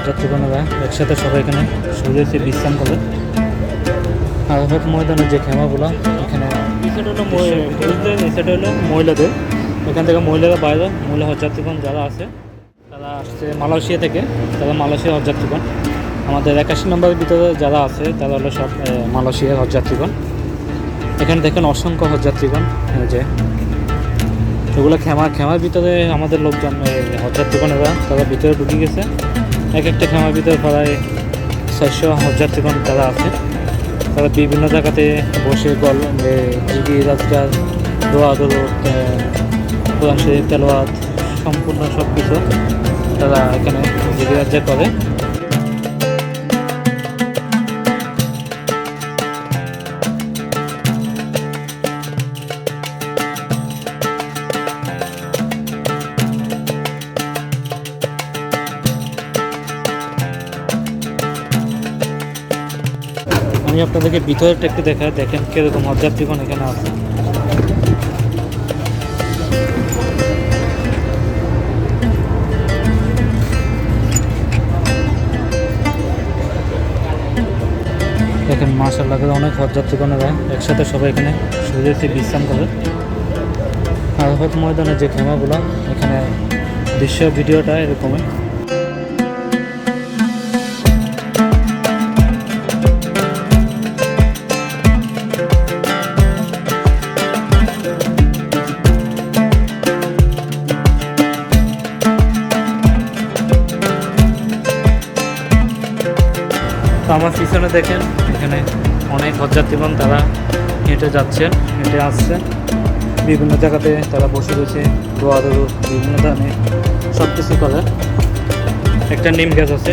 হজযাত্রীগণেরা একসাথে সবাই এখানে শুয়েছে বিশ্রাম করে। আরাফাত ময়দানের যে খেমাগুলো এখানে সেটা হলো মহিলাদের, এখান থেকে মহিলারা বাইরে মহিলা হজযাত্রীগণ যারা আছে তারা আসছে মালয়েশিয়া থেকে, তারা মালয়েশিয়া হজযাত্রীগণ। আমাদের 81 নম্বরের ভিতরে যারা আছে তারা হলো সব মালয়েশিয়ার হজযাত্রীগণ। এখানে দেখেন অসংখ্য হজযাত্রীগণ, যে এগুলো খেমার ভিতরে আমাদের লোকজন হজযাত্রীগণেরা তারা ভিতরে ঢুকে গেছে। এক একটা খেমার ভিতরে প্রায় 600 হজযাত্রীগণ তারা আছে। তারা বিভিন্ন জায়গাতে বসে জিগির আজকার দোয়া দরুদ কোরআন শরীফ তেলাওয়াত সম্পূর্ণ সব কিছু তারা এখানে জিগির আজকার করে। আমি আপনাদেরকে ভিতরটা একটু দেখাই, দেখেন কিরকম হজযাত্রীগণ এখানে আছে। দেখেন মাশাআল্লাহ অনেক হজযাত্রীগণেরা একসাথে সবাই এখানে শুয়েছে বিশ্রাম করে। আরাফাত ময়দানের যে খেমাগুলো এখানে দৃশ্য ভিডিওটা এরকমই। তো আমার পিছনে দেখেন এখানে অনেক হজযাত্রীগণ তারা হেঁটে যাচ্ছেন, হেঁটে আসছেন। বিভিন্ন জায়গাতে তারা বসে রয়েছে, দোয়া দরুদ বিভিন্ন ধরনের সব কিছু করে। একটা নিম গাছ আছে,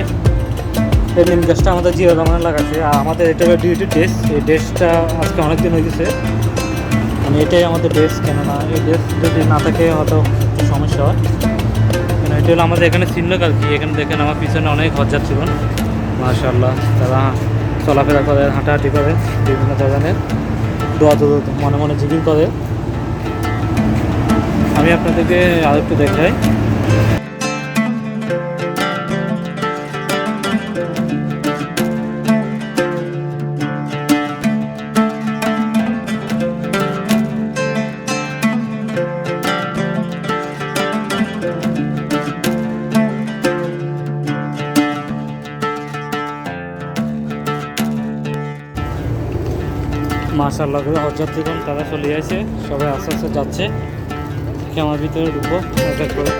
এই নিম গাছটা আমাদের জিয়া রহমান লাগাচ্ছে। আর আমাদের এটা ডিউটি ড্রেস, এই ড্রেসটা আজকে অনেক দিন হয়ে গেছে। মানে এটাই আমাদের ড্রেস, কেননা এই ড্রেস যদি না থাকে হয়তো একটু সমস্যা হয়। কেন এটা হলো আমাদের এখানে চিহ্ন আর কি। এখানে দেখেন আমার পিছনে অনেক হজযাত্রীগণ মাশাআল্লাহ তারা চলাফেরা করে, হাঁটাহাঁটি করে, বিভিন্ন ধরনের দোয়া দরুদ মনে মনে জিকির করে। আমি আপনাদেরকে আর একটু দেখাই। মাশাআল্লাহ হজযাত্রীগণ তারা চলে আসে, সবাই আস্তে আস্তে যাচ্ছে। খেমার ভিতরে ঢুকবো এক এক করে।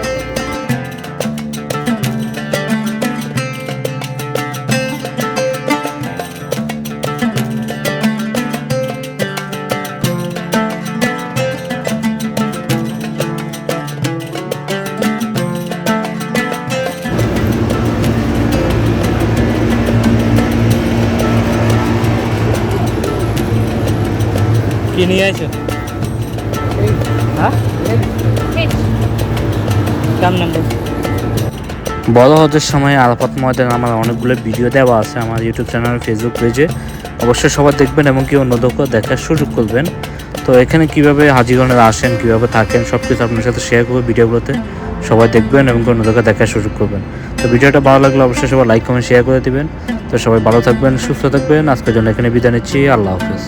কি নিয়ে আইছো? হ্যাঁ বড় হজের সময় আরাফাত ময়দানে আমার অনেকগুলো ভিডিও দেওয়া আছে আমার ইউটিউব চ্যানেল, ফেসবুক পেজে। অবশ্যই সবাই দেখবেন এবং কি অন্যদেরকেও দেখার সুযোগ করবেন। তো এখানে কীভাবে হাজিগণেরা আসেন, কীভাবে থাকেন সব কিছু আপনার সাথে শেয়ার করবো ভিডিওগুলোতে। সবাই দেখবেন এবং অন্যদেরকে দেখার সুযোগ করবেন। তো ভিডিওটা ভালো লাগলে অবশ্যই সবাই লাইক কমেন্ট শেয়ার করে দেবেন। তো সবাই ভালো থাকবেন, সুস্থ থাকবেন। আজকের জন্য এখানে বিদায় নিচ্ছি। আল্লাহ হাফেজ।